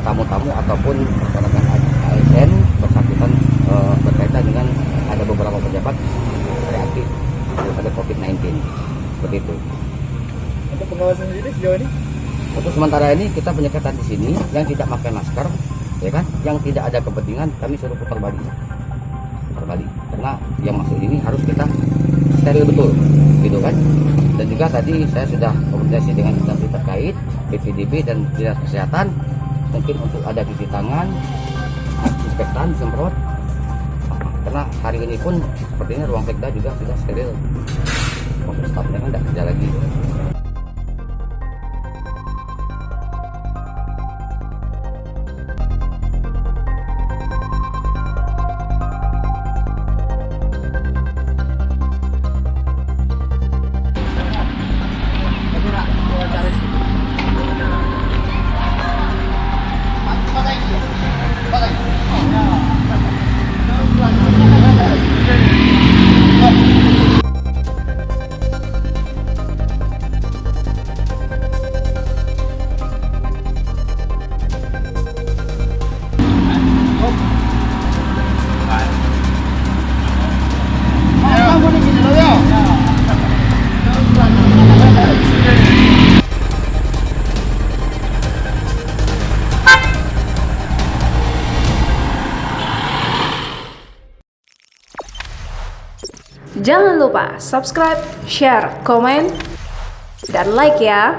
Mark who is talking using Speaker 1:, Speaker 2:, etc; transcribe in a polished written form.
Speaker 1: tamu-tamu ataupun rekan-rekan ASN bersangkutan berkaitan dengan ada beberapa pejabat reaktif daripada COVID-19 seperti itu.
Speaker 2: Untuk pengawasan sendiri sejauh ini?
Speaker 1: Untuk sementara ini kita penyekatan di sini yang tidak pakai masker, ya kan, yang tidak ada kepentingan kami suruh putar balik, karena yang masuk ini harus kita steril betul, gitu kan. Dan juga tadi saya sudah komunikasi dengan instansi terkait, BPDB dan dinas kesehatan, mungkin untuk ada cuci tangan, disinfektan, disemprot. Karena hari ini pun sepertinya ruang sekda juga sudah steril, maksud stafnya kan tidak kerja lagi.
Speaker 3: Jangan lupa subscribe, share, komen, dan like ya.